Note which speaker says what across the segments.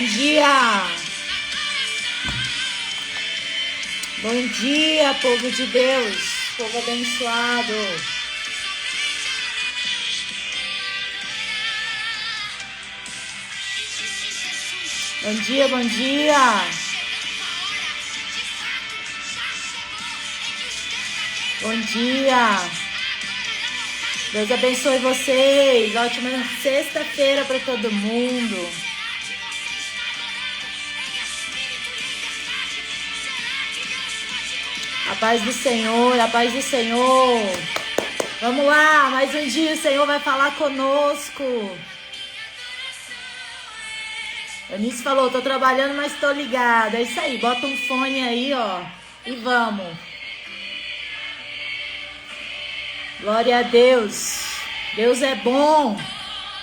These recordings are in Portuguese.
Speaker 1: dia! Bom dia, povo de Deus, povo abençoado. Bom dia, bom dia. Bom dia. Deus abençoe vocês. Ótima sexta-feira para todo mundo. A paz do Senhor, a paz do Senhor. Vamos lá, mais um dia o Senhor vai falar conosco. Eunice falou, tô trabalhando, mas tô ligada. É isso aí, bota um fone aí, ó, e vamos. Glória a Deus. Deus é bom.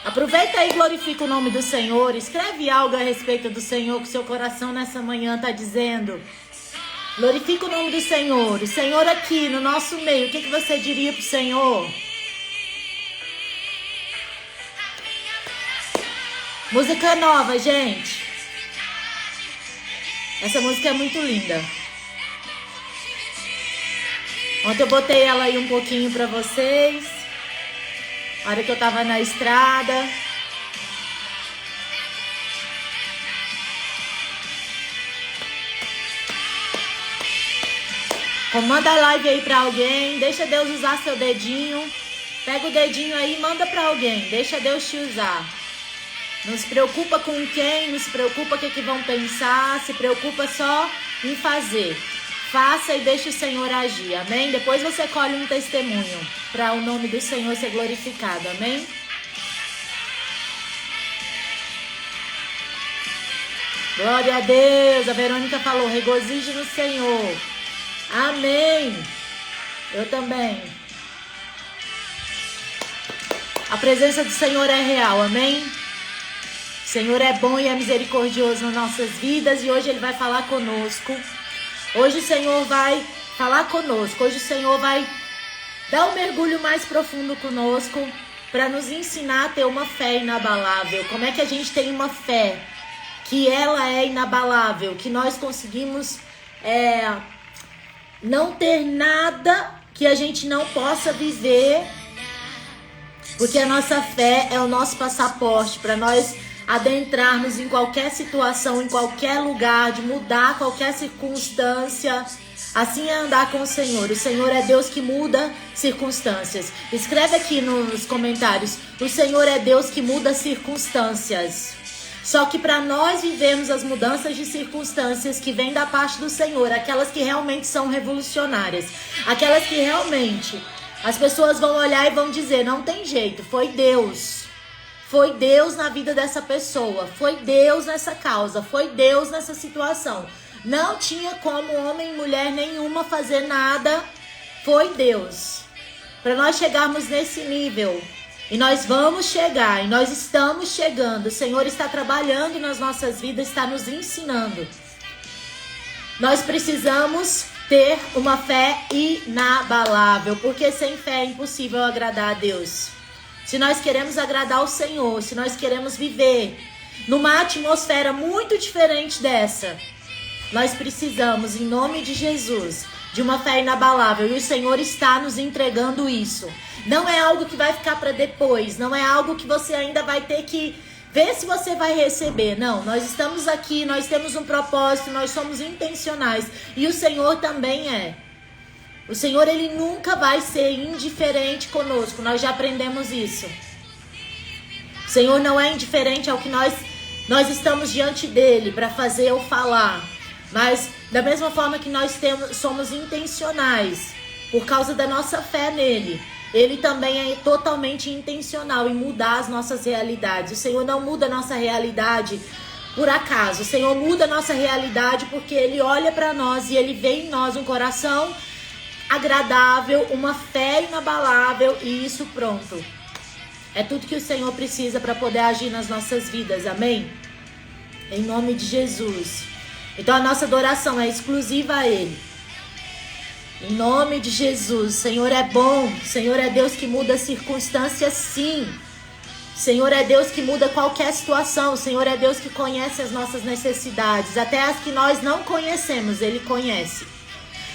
Speaker 1: Aproveita aí e glorifica o nome do Senhor. Escreve algo a respeito do Senhor que seu coração nessa manhã tá dizendo. Glorifica o nome do Senhor. O Senhor aqui no nosso meio. O que você diria pro Senhor? Música nova, gente. Essa música é muito linda. Ontem eu botei ela aí um pouquinho pra vocês. A hora que eu tava na estrada. Manda a live aí pra alguém. Deixa Deus usar seu dedinho. Pega o dedinho aí e manda pra alguém. Deixa Deus te usar. Não se preocupa com quem, não se preocupa o que vão pensar. Se preocupa só em fazer. Faça e deixe o Senhor agir, amém? Depois você colhe um testemunho para o nome do Senhor ser glorificado, amém? Glória a Deus, a Verônica falou, regozije no Senhor, amém? Eu também. A presença do Senhor é real, amém? O Senhor é bom e é misericordioso nas nossas vidas e hoje Ele vai falar conosco. Hoje o Senhor vai falar conosco, hoje o Senhor vai dar um mergulho mais profundo conosco para nos ensinar a ter uma fé inabalável. Como é que a gente tem uma fé que ela é inabalável, que nós conseguimos não ter nada que a gente não possa viver, porque a nossa fé é o nosso passaporte para nós adentrarmos em qualquer situação, em qualquer lugar, de mudar qualquer circunstância. Assim é andar com o Senhor. O Senhor é Deus que muda circunstâncias. Escreve aqui nos comentários. O Senhor é Deus que muda circunstâncias. Só que para nós vivermos as mudanças de circunstâncias que vêm da parte do Senhor, aquelas que realmente são revolucionárias, aquelas que realmente as pessoas vão olhar e vão dizer, não tem jeito, foi Deus. Foi Deus na vida dessa pessoa, foi Deus nessa causa, foi Deus nessa situação. Não tinha como homem e mulher nenhuma fazer nada, foi Deus. Para nós chegarmos nesse nível, e nós vamos chegar, e nós estamos chegando, o Senhor está trabalhando nas nossas vidas, está nos ensinando. Nós precisamos ter uma fé inabalável, porque sem fé é impossível agradar a Deus. Se nós queremos agradar o Senhor, se nós queremos viver numa atmosfera muito diferente dessa, nós precisamos, em nome de Jesus, de uma fé inabalável. E o Senhor está nos entregando isso. Não é algo que vai ficar para depois, não é algo que você ainda vai ter que ver se você vai receber. Não, nós estamos aqui, nós temos um propósito, nós somos intencionais. E o Senhor também é. O Senhor, Ele nunca vai ser indiferente conosco. Nós já aprendemos isso. O Senhor não é indiferente ao que nós estamos diante dEle para fazer ou falar. Mas da mesma forma que nós somos intencionais por causa da nossa fé nele, Ele também é totalmente intencional em mudar as nossas realidades. O Senhor não muda a nossa realidade por acaso. O Senhor muda a nossa realidade porque Ele olha para nós e Ele vê em nós um coração agradável, uma fé inabalável e isso pronto. É tudo que o Senhor precisa para poder agir nas nossas vidas, amém? Em nome de Jesus. Então a nossa adoração é exclusiva a Ele. Em nome de Jesus. O Senhor é bom, o Senhor é Deus que muda circunstâncias, sim. Senhor é Deus que muda qualquer situação. O Senhor é Deus que conhece as nossas necessidades. Até as que nós não conhecemos, Ele conhece.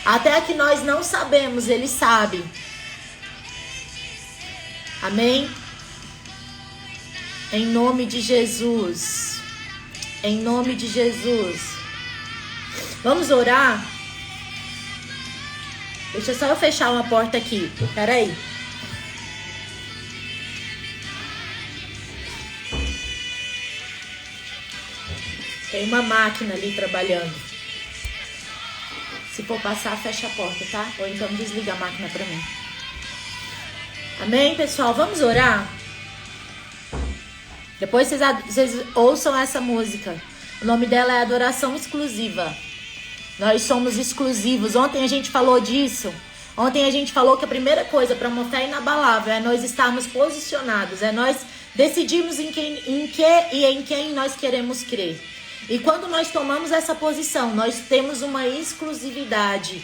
Speaker 1: Até as que nós não sabemos, Ele sabe. Amém? Em nome de Jesus. Em nome de Jesus. Vamos orar? Deixa só eu fechar uma porta aqui. Espera aí. Tem uma máquina ali trabalhando. Se for passar, fecha a porta, tá? Ou então desliga a máquina pra mim. Amém, pessoal? Vamos orar? Depois vocês ouçam essa música. O nome dela é Adoração Exclusiva. Nós somos exclusivos. Ontem a gente falou disso. Ontem a gente falou que a primeira coisa para uma fé inabalável é nós estarmos posicionados. É nós decidirmos em quem nós queremos crer. E quando nós tomamos essa posição, nós temos uma exclusividade.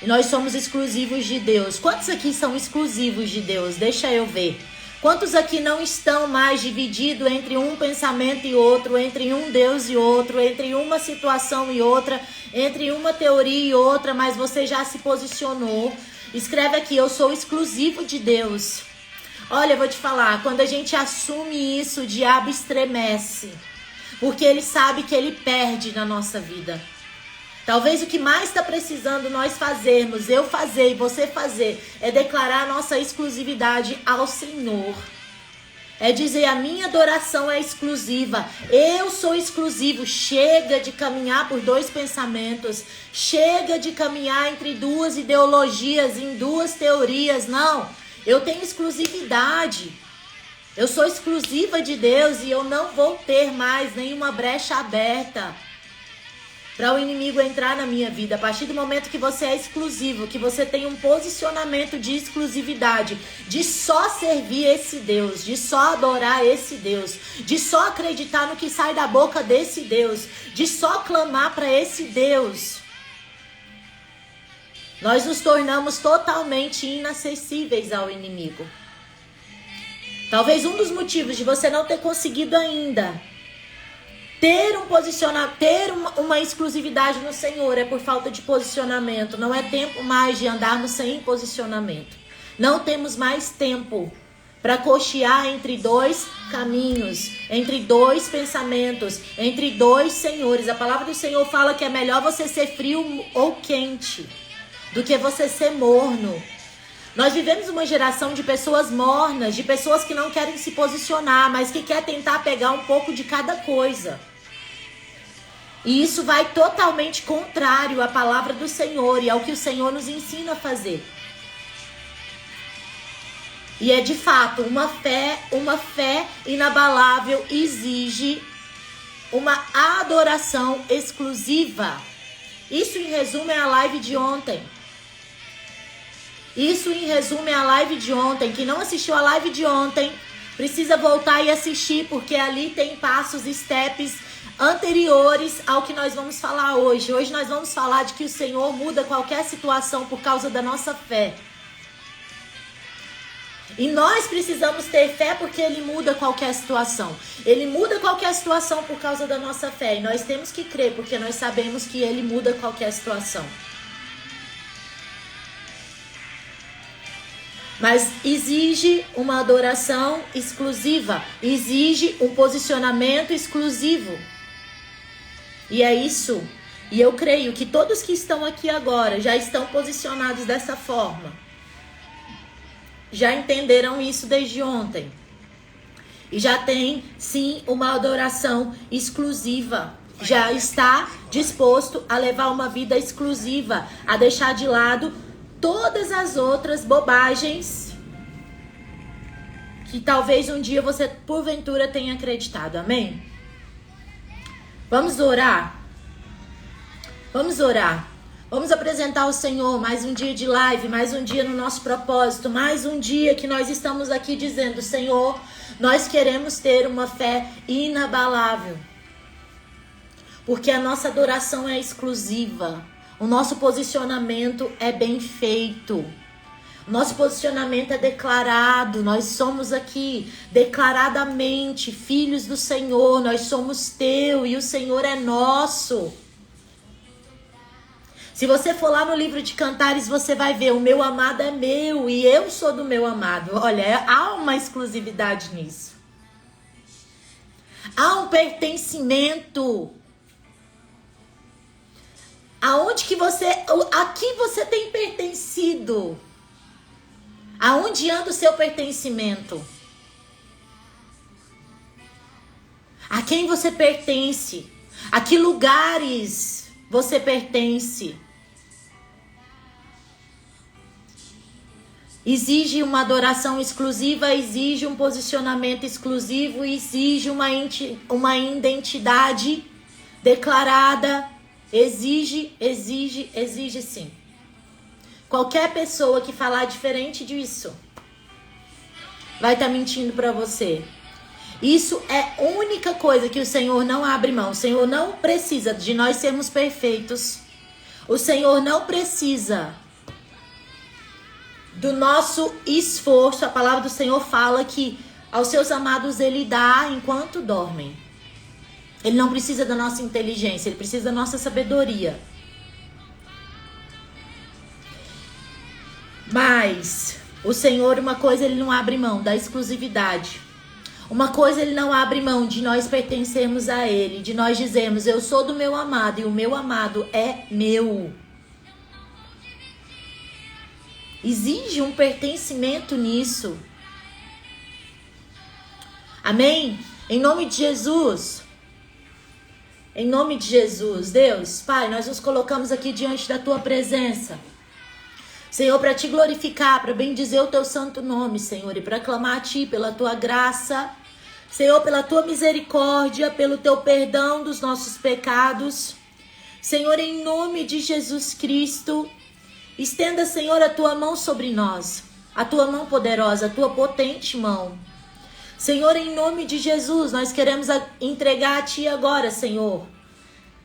Speaker 1: E nós somos exclusivos de Deus. Quantos aqui são exclusivos de Deus? Deixa eu ver. Quantos aqui não estão mais divididos entre um pensamento e outro, entre um Deus e outro, entre uma situação e outra, entre uma teoria e outra, mas você já se posicionou? Escreve aqui, eu sou exclusivo de Deus. Olha, eu vou te falar, quando a gente assume isso, o diabo estremece. Porque ele sabe que ele perde na nossa vida. Talvez o que mais está precisando nós fazermos, eu fazer e você fazer, é declarar a nossa exclusividade ao Senhor. É dizer, a minha adoração é exclusiva. Eu sou exclusivo. Chega de caminhar por dois pensamentos. Chega de caminhar entre duas ideologias, em duas teorias. Não, eu tenho exclusividade. Eu sou exclusiva de Deus e eu não vou ter mais nenhuma brecha aberta para o inimigo entrar na minha vida. A partir do momento que você é exclusivo, que você tem um posicionamento de exclusividade, de só servir esse Deus, de só adorar esse Deus, de só acreditar no que sai da boca desse Deus, de só clamar para esse Deus, nós nos tornamos totalmente inacessíveis ao inimigo. Talvez um dos motivos de você não ter conseguido ainda ter um posicionamento, ter uma exclusividade no Senhor é por falta de posicionamento. Não é tempo mais de andarmos sem posicionamento. Não temos mais tempo para cochear entre dois caminhos, entre dois pensamentos, entre dois senhores. A palavra do Senhor fala que é melhor você ser frio ou quente do que você ser morno. Nós vivemos uma geração de pessoas mornas, de pessoas que não querem se posicionar, mas que quer tentar pegar um pouco de cada coisa. E isso vai totalmente contrário à palavra do Senhor e ao que o Senhor nos ensina a fazer. E é de fato, uma fé inabalável exige uma adoração exclusiva. Isso em resumo é a live de ontem. Isso em resumo é a live de ontem. Quem não assistiu a live de ontem, precisa voltar e assistir, porque ali tem passos, steps anteriores ao que nós vamos falar hoje. Hoje nós vamos falar de que o Senhor muda qualquer situação por causa da nossa fé. E nós precisamos ter fé porque Ele muda qualquer situação. Ele muda qualquer situação por causa da nossa fé. E nós temos que crer porque nós sabemos que Ele muda qualquer situação. Mas exige uma adoração exclusiva. Exige um posicionamento exclusivo. E é isso. E eu creio que todos que estão aqui agora já estão posicionados dessa forma. Já entenderam isso desde ontem. E já tem, sim, uma adoração exclusiva. Já está disposto a levar uma vida exclusiva. A deixar de lado todas as outras bobagens que talvez um dia você, porventura, tenha acreditado. Amém? Vamos orar? Vamos orar. Vamos apresentar ao Senhor mais um dia de live, mais um dia no nosso propósito, mais um dia que nós estamos aqui dizendo, Senhor, nós queremos ter uma fé inabalável. Porque a nossa adoração é exclusiva. O nosso posicionamento é bem feito. Nosso posicionamento é declarado. Nós somos aqui declaradamente filhos do Senhor. Nós somos teu e o Senhor é nosso. Se você for lá no livro de Cantares, você vai ver: o meu amado é meu e eu sou do meu amado. Olha, há uma exclusividade nisso. Há um pertencimento. Aonde que você... Aqui você tem pertencido. Aonde anda o seu pertencimento? A quem você pertence? A que lugares você pertence? Exige uma adoração exclusiva, exige um posicionamento exclusivo, exige uma identidade declarada. Exige sim. Qualquer pessoa que falar diferente disso vai estar mentindo para você. Isso é a única coisa que o Senhor não abre mão. O Senhor não precisa de nós sermos perfeitos. O Senhor não precisa do nosso esforço. A palavra do Senhor fala que aos seus amados Ele dá enquanto dormem. Ele não precisa da nossa inteligência, Ele precisa da nossa sabedoria. Mas o Senhor, uma coisa Ele não abre mão da exclusividade. Uma coisa Ele não abre mão de nós pertencermos a Ele, de nós dizermos: eu sou do meu amado e o meu amado é meu. Exige um pertencimento nisso. Amém? Em nome de Jesus. Em nome de Jesus, Deus, Pai, nós nos colocamos aqui diante da Tua presença. Senhor, para Te glorificar, para bendizer o Teu santo nome, Senhor, e para clamar a Ti pela Tua graça, Senhor, pela Tua misericórdia, pelo Teu perdão dos nossos pecados. Senhor, em nome de Jesus Cristo, estenda, Senhor, a Tua mão sobre nós, a Tua mão poderosa, a Tua potente mão. Senhor, em nome de Jesus, nós queremos entregar a Ti agora, Senhor.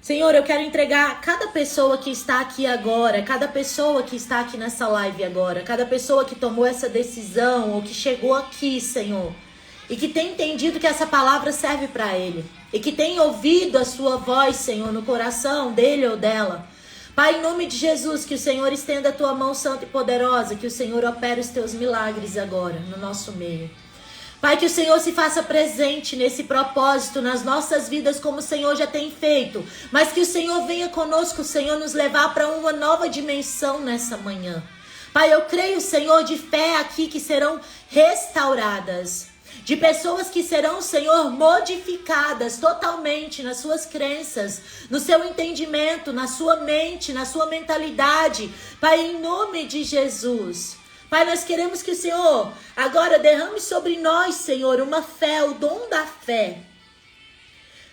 Speaker 1: Senhor, eu quero entregar cada pessoa que está aqui agora, cada pessoa que está aqui nessa live agora, cada pessoa que tomou essa decisão ou que chegou aqui, Senhor, e que tem entendido que essa palavra serve para ele, e que tem ouvido a Sua voz, Senhor, no coração dele ou dela. Pai, em nome de Jesus, que o Senhor estenda a Tua mão santa e poderosa, que o Senhor opere os Teus milagres agora no nosso meio. Pai, que o Senhor se faça presente nesse propósito, nas nossas vidas, como o Senhor já tem feito. Mas que o Senhor venha conosco, o Senhor nos levar para uma nova dimensão nessa manhã. Pai, eu creio, Senhor, de fé aqui que serão restauradas. De pessoas que serão, Senhor, modificadas totalmente nas suas crenças, no seu entendimento, na sua mente, na sua mentalidade. Pai, em nome de Jesus. Pai, nós queremos que o Senhor agora derrame sobre nós, Senhor, uma fé, o dom da fé.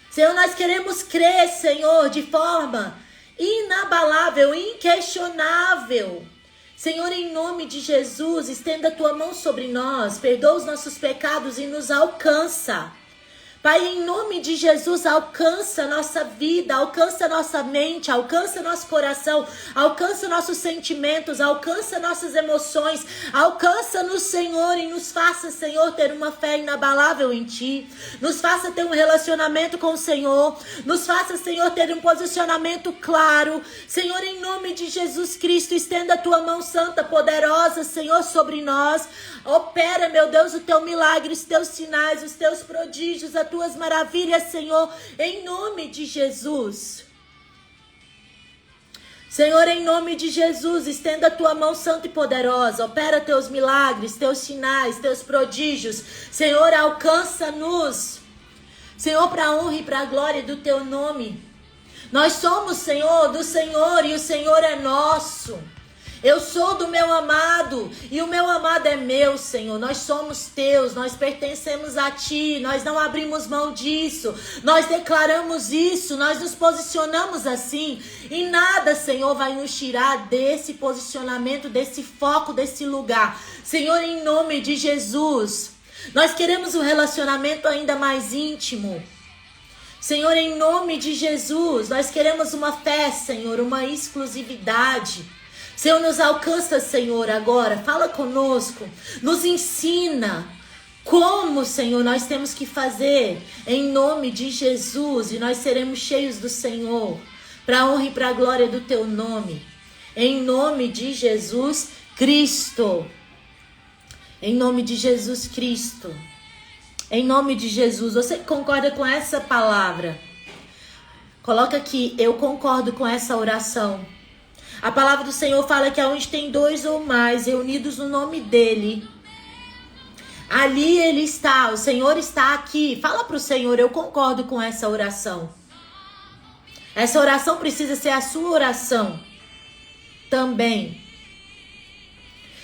Speaker 1: Senhor, nós queremos crer, Senhor, de forma inabalável, inquestionável. Senhor, em nome de Jesus, estenda a Tua mão sobre nós, perdoa os nossos pecados e nos alcança. Pai, em nome de Jesus, alcança a nossa vida, alcança a nossa mente, alcança nosso coração, alcança nossos sentimentos, alcança nossas emoções, alcança-nos, Senhor, e nos faça, Senhor, ter uma fé inabalável em Ti, nos faça ter um relacionamento com o Senhor, nos faça, Senhor, ter um posicionamento claro. Senhor, em nome de Jesus Cristo, estenda a Tua mão santa, poderosa, Senhor, sobre nós. Opera, meu Deus, o Teu milagre, os Teus sinais, os Teus prodígios, as Tuas maravilhas, Senhor, em nome de Jesus. Senhor, em nome de Jesus, estenda a Tua mão santa e poderosa, opera Teus milagres, Teus sinais, Teus prodígios. Senhor, alcança-nos, Senhor, para a honra e para a glória do Teu nome. Nós somos, Senhor, do Senhor e o Senhor é nosso. Eu sou do meu amado e o meu amado é meu, Senhor. Nós somos Teus, nós pertencemos a Ti, nós não abrimos mão disso, nós declaramos isso, nós nos posicionamos assim e nada, Senhor, vai nos tirar desse posicionamento, desse foco, desse lugar. Senhor, em nome de Jesus, nós queremos um relacionamento ainda mais íntimo. Senhor, em nome de Jesus, nós queremos uma fé, Senhor, uma exclusividade. Senhor, nos alcança, Senhor, agora. Fala conosco. Nos ensina como, Senhor, nós temos que fazer em nome de Jesus. E nós seremos cheios do Senhor, para a honra e para a glória do teu nome. Em nome de Jesus Cristo. Em nome de Jesus Cristo. Em nome de Jesus. Você concorda com essa palavra? Coloca aqui, eu concordo com essa oração. A palavra do Senhor fala que aonde tem 2 ou mais reunidos no nome dele, ali ele está, o Senhor está aqui. Fala para o Senhor, eu concordo com essa oração. Essa oração precisa ser a sua oração também.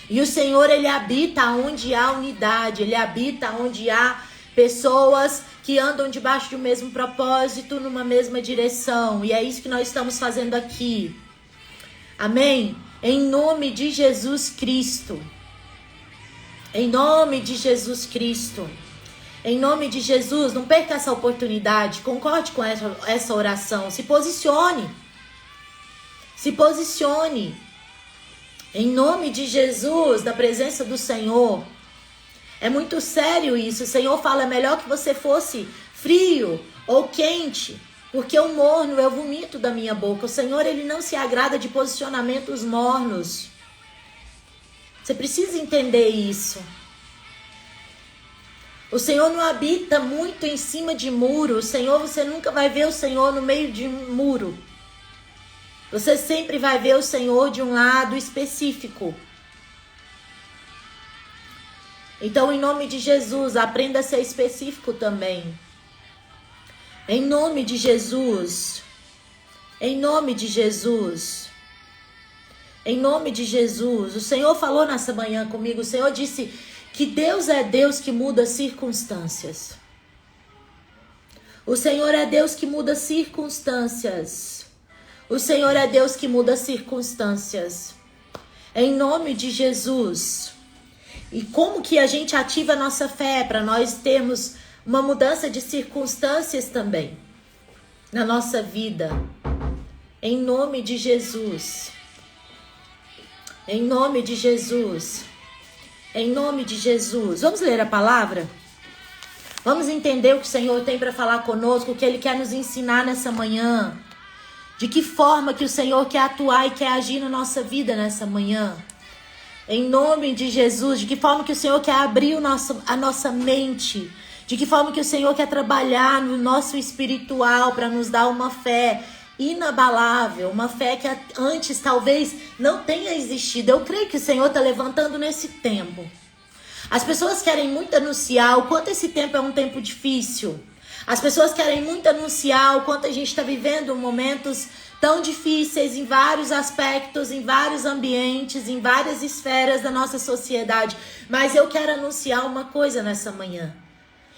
Speaker 1: E o Senhor, ele habita onde há unidade, ele habita onde há pessoas que andam debaixo de um mesmo propósito, numa mesma direção. E é isso que nós estamos fazendo aqui. Amém? Em nome de Jesus Cristo. Em nome de Jesus Cristo. Em nome de Jesus, não perca essa oportunidade. Concorde com essa oração. Se posicione. Se posicione. Em nome de Jesus, na presença do Senhor. É muito sério isso. O Senhor fala, é melhor que você fosse frio ou quente, porque o morno eu vomito da minha boca. O Senhor, ele não se agrada de posicionamentos mornos. Você precisa entender isso. O Senhor não habita muito em cima de muro. O Senhor, você nunca vai ver o Senhor no meio de um muro. Você sempre vai ver o Senhor de um lado específico. Então, em nome de Jesus, aprenda a ser específico também. Em nome de Jesus. Em nome de Jesus. Em nome de Jesus. O Senhor falou nessa manhã comigo. O Senhor disse que Deus é Deus que muda circunstâncias. O Senhor é Deus que muda circunstâncias. O Senhor é Deus que muda circunstâncias. Em nome de Jesus. E como que a gente ativa a nossa fé para nós termos uma mudança de circunstâncias também na nossa vida? Em nome de Jesus. Em nome de Jesus. Em nome de Jesus. Vamos ler a palavra? Vamos entender o que o Senhor tem para falar conosco, o que Ele quer nos ensinar nessa manhã. De que forma que o Senhor quer atuar e quer agir na nossa vida nessa manhã. Em nome de Jesus, de que forma que o Senhor quer abrir a nossa mente, de que forma que o Senhor quer trabalhar no nosso espiritual para nos dar uma fé inabalável, uma fé que antes talvez não tenha existido. Eu creio que o Senhor está levantando nesse tempo. As pessoas querem muito anunciar o quanto esse tempo é um tempo difícil. As pessoas querem muito anunciar o quanto a gente está vivendo momentos tão difíceis em vários aspectos, em vários ambientes, em várias esferas da nossa sociedade. Mas eu quero anunciar uma coisa nessa manhã.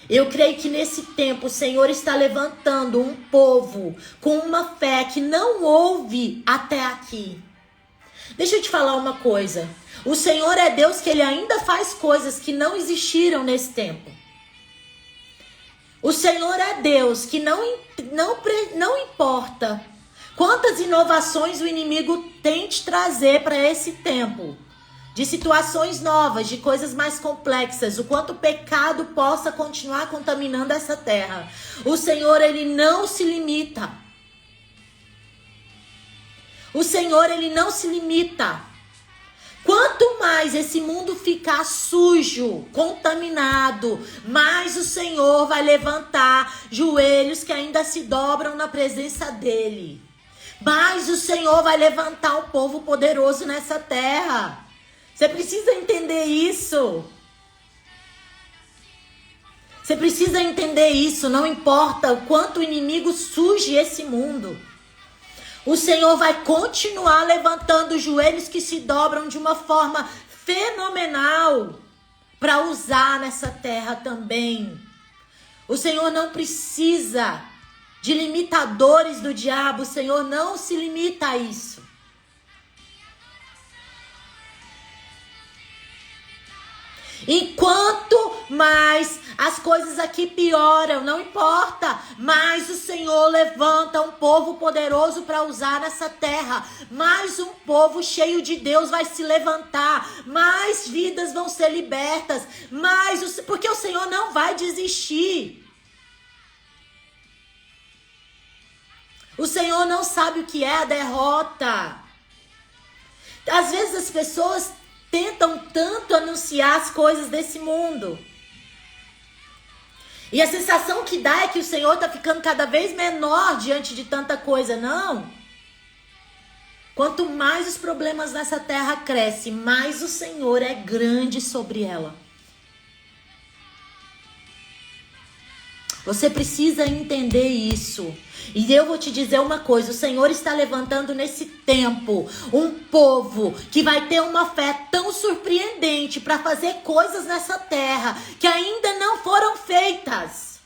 Speaker 1: Eu creio que nesse tempo o Senhor está levantando um povo com uma fé que não houve até aqui. Deixa eu te falar uma coisa. O Senhor é Deus que Ele ainda faz coisas que não existiram nesse tempo. O Senhor é Deus que não importa quantas inovações o inimigo tente trazer para esse tempo, de situações novas, de coisas mais complexas, o quanto o pecado possa continuar contaminando essa terra. O Senhor, Ele não se limita. O Senhor, Ele não se limita. Quanto mais esse mundo ficar sujo, contaminado, mais o Senhor vai levantar joelhos que ainda se dobram na presença dEle. Mais o Senhor vai levantar um povo poderoso nessa terra. Você precisa entender isso. Você precisa entender isso. Não importa o quanto o inimigo suje esse mundo. O Senhor vai continuar levantando joelhos que se dobram de uma forma fenomenal para usar nessa terra também. O Senhor não precisa de limitadores do diabo. O Senhor não se limita a isso. Enquanto mais as coisas aqui pioram, não importa. Mas o Senhor levanta um povo poderoso para usar nessa terra. Mais um povo cheio de Deus vai se levantar. Mais vidas vão ser libertas. Porque o Senhor não vai desistir. O Senhor não sabe o que é a derrota. Às vezes as pessoas tentam tanto anunciar as coisas desse mundo. E a sensação que dá é que o Senhor está ficando cada vez menor diante de tanta coisa. Não. Quanto mais os problemas nessa terra crescem, mais o Senhor é grande sobre ela. Você precisa entender isso. E eu vou te dizer uma coisa, o Senhor está levantando nesse tempo um povo que vai ter uma fé tão surpreendente para fazer coisas nessa terra que ainda não foram feitas.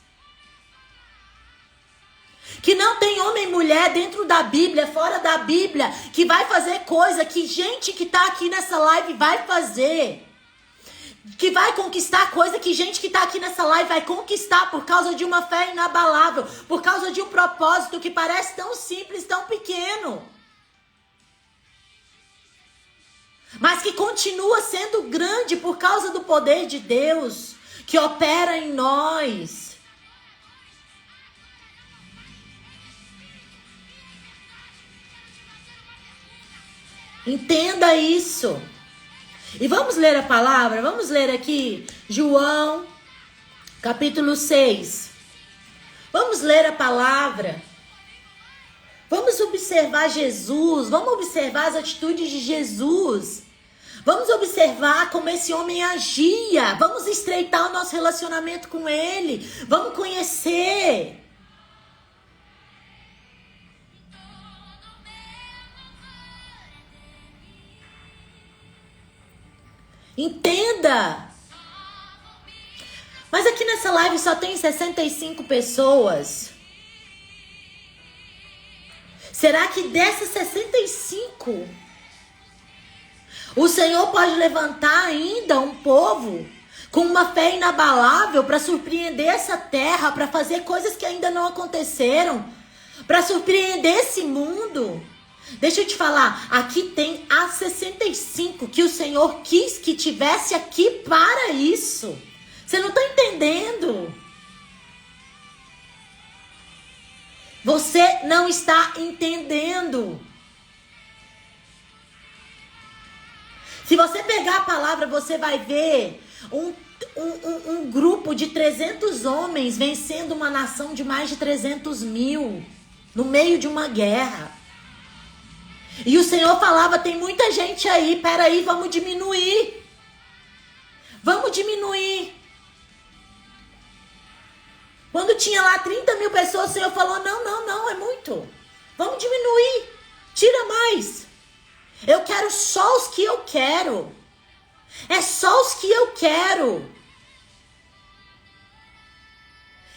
Speaker 1: Que não tem homem e mulher dentro da Bíblia, fora da Bíblia, que vai fazer coisa que gente que está aqui nessa live vai fazer. Que vai conquistar coisa que gente que está aqui nessa live vai conquistar por causa de uma fé inabalável, por causa de um propósito que parece tão simples, tão pequeno, mas que continua sendo grande por causa do poder de Deus que opera em nós. Entenda isso. E vamos ler a palavra? Vamos ler aqui João, capítulo 6. Vamos ler a palavra. Vamos observar Jesus. Vamos observar as atitudes de Jesus. Vamos observar como esse homem agia. Vamos estreitar o nosso relacionamento com ele. Vamos conhecer. Entenda. Mas aqui nessa live só tem 65 pessoas. Será que dessas 65, o Senhor pode levantar ainda um povo com uma fé inabalável para surpreender essa terra, para fazer coisas que ainda não aconteceram, para surpreender esse mundo? Deixa eu te falar, aqui tem as 65 que o Senhor quis que tivesse aqui para isso. Você não está entendendo? Você não está entendendo. Se você pegar a palavra, você vai ver um grupo de 300 homens vencendo uma nação de mais de 300 mil no meio de uma guerra. E o Senhor falava, tem muita gente aí, peraí, vamos diminuir. Vamos diminuir. Quando tinha lá 30 mil pessoas, o Senhor falou, não, é muito. Vamos diminuir, tira mais. Eu quero só os que eu quero. É só os que eu quero.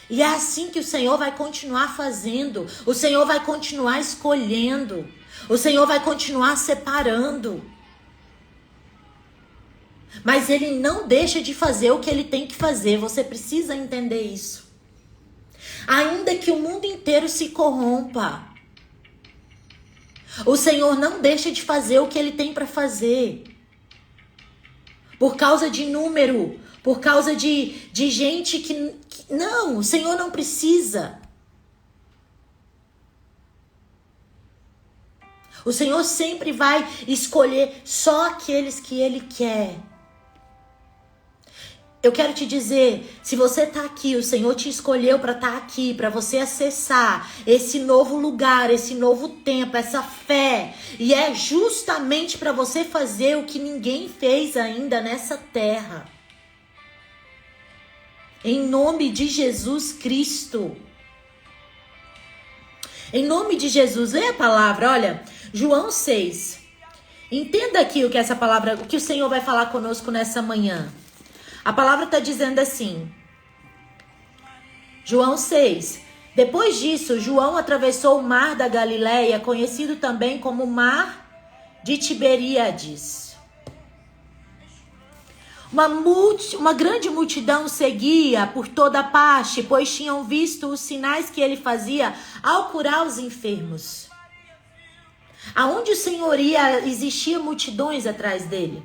Speaker 1: E é assim que o Senhor vai continuar fazendo. O Senhor vai continuar escolhendo. O Senhor vai continuar separando. Mas Ele não deixa de fazer o que Ele tem que fazer. Você precisa entender isso. Ainda que o mundo inteiro se corrompa, o Senhor não deixa de fazer o que Ele tem para fazer. Por causa de número, por causa de gente que... Não, o Senhor não precisa. O Senhor sempre vai escolher só aqueles que Ele quer. Eu quero te dizer, se você está aqui, o Senhor te escolheu para estar aqui, para você acessar esse novo lugar, esse novo tempo, essa fé. E é justamente para você fazer o que ninguém fez ainda nessa terra. Em nome de Jesus Cristo. Em nome de Jesus, lê a palavra, olha, João 6. Entenda aqui o que essa palavra, o que o Senhor vai falar conosco nessa manhã. A palavra está dizendo assim, João 6. Depois disso, João atravessou o mar da Galileia, conhecido também como mar de Tiberíades. Uma grande multidão seguia por toda parte, pois tinham visto os sinais que ele fazia ao curar os enfermos. Aonde o Senhor ia, existia multidões atrás dele.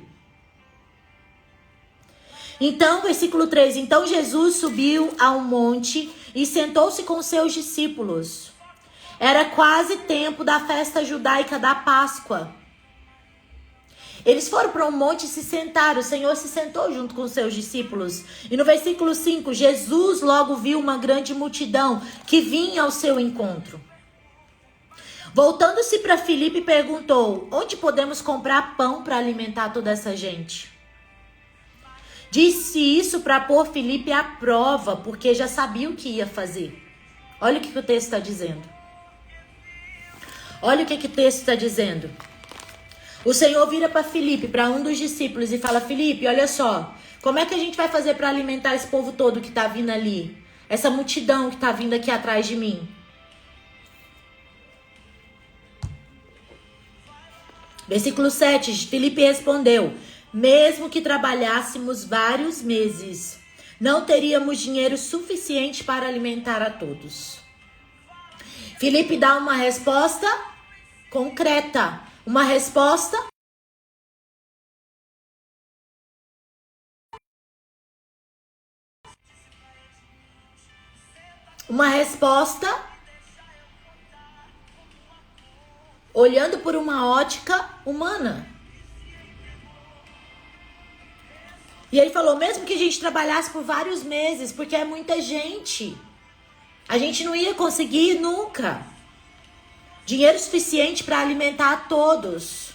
Speaker 1: Então, versículo 3. Então Jesus subiu a um monte e sentou-se com seus discípulos. Era quase tempo da festa judaica da Páscoa. Eles foram para um monte e se sentaram. O Senhor se sentou junto com seus discípulos. E no versículo 5, Jesus logo viu uma grande multidão que vinha ao seu encontro. Voltando-se para Filipe, perguntou: onde podemos comprar pão para alimentar toda essa gente? Disse isso para pôr Filipe à prova, porque já sabia o que ia fazer. Olha o que o texto está dizendo. Olha o que o texto está dizendo. O Senhor vira para Filipe, para um dos discípulos, e fala: Filipe, olha só, como é que a gente vai fazer para alimentar esse povo todo que está vindo ali? Essa multidão que está vindo aqui atrás de mim. Versículo 7, Filipe respondeu: mesmo que trabalhássemos vários meses, não teríamos dinheiro suficiente para alimentar a todos. Filipe dá uma resposta concreta, uma resposta olhando por uma ótica humana. E ele falou: mesmo que a gente trabalhasse por vários meses, porque é muita gente, a gente não ia conseguir nunca dinheiro suficiente para alimentar a todos.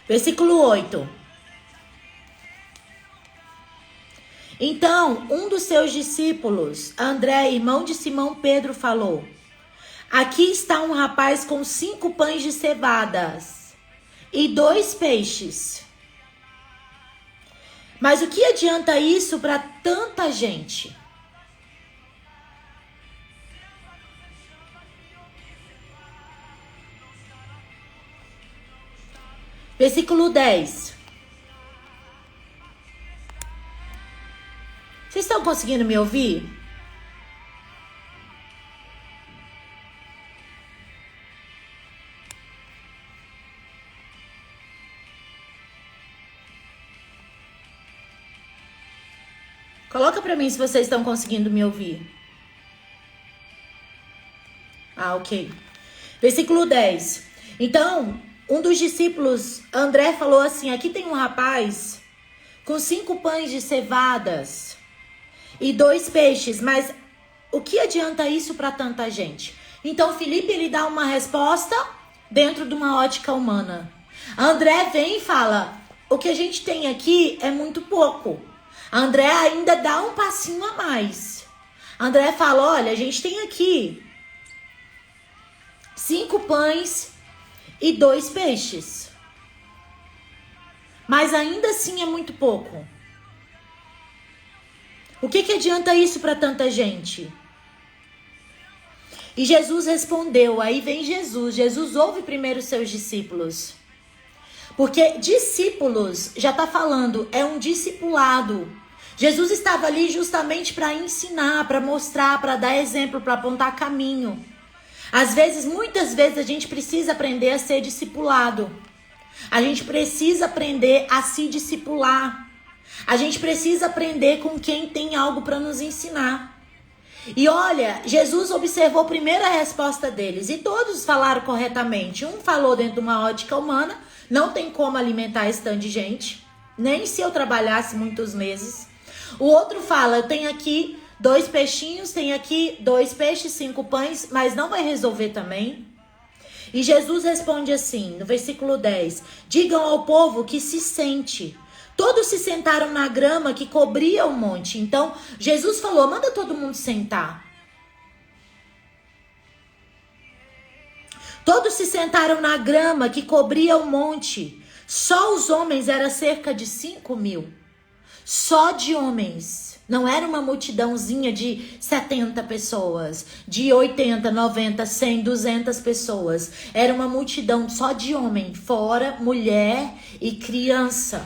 Speaker 1: Versículo 8. Então, um dos seus discípulos, André, irmão de Simão Pedro, falou: aqui está um rapaz com 5 pães de cevadas e 2 peixes. Mas o que adianta isso para tanta gente? Versículo 10. Vocês estão conseguindo me ouvir? Coloca para mim se vocês estão conseguindo me ouvir. Ah, ok. Versículo 10. Então, um dos discípulos, André, falou assim: aqui tem um rapaz com 5 pães de cevadas e 2 peixes, mas o que adianta isso para tanta gente? Então, Filipe, ele dá uma resposta dentro de uma ótica humana. André vem e fala: o que a gente tem aqui é muito pouco. André ainda dá um passinho a mais. André fala: olha, a gente tem aqui 5 pães e 2 peixes. Mas ainda assim é muito pouco. O que adianta isso para tanta gente? E Jesus respondeu. Aí vem Jesus. Jesus ouve primeiro os seus discípulos. Porque discípulos, já está falando, é um discipulado. Jesus estava ali justamente para ensinar, para mostrar, para dar exemplo, para apontar caminho. Às vezes, muitas vezes, a gente precisa aprender a ser discipulado. A gente precisa aprender a se discipular. A gente precisa aprender com quem tem algo para nos ensinar. E olha, Jesus observou primeiro a resposta deles e todos falaram corretamente. Um falou dentro de uma ótica humana: não tem como alimentar esse tanto de gente, nem se eu trabalhasse muitos meses. O outro fala: eu tenho aqui 2 peixinhos, tenho aqui 2 peixes, 5 pães, mas não vai resolver também. E Jesus responde assim, no versículo 10: digam ao povo que se sente. Todos se sentaram na grama que cobria o monte. Então, Jesus falou: manda todo mundo sentar. Todos se sentaram na grama que cobria o monte. Só os homens era cerca de 5.000. Só de homens. Não era uma multidãozinha de 70 pessoas, de 80, 90, 100, 200 pessoas. Era uma multidão só de homem, fora mulher e criança.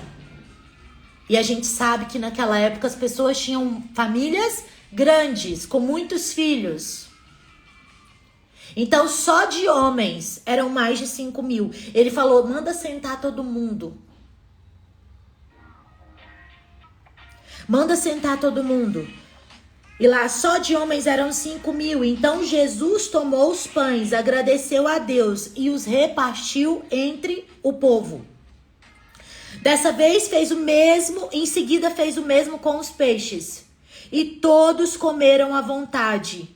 Speaker 1: E a gente sabe que naquela época as pessoas tinham famílias grandes, com muitos filhos. Então, só de homens eram mais de 5.000. Ele falou, manda sentar todo mundo. Manda sentar todo mundo. E lá só de homens eram 5.000. Então, Jesus tomou os pães, agradeceu a Deus e os repartiu entre o povo. Dessa vez fez o mesmo, em seguida fez o mesmo com os peixes. E todos comeram à vontade.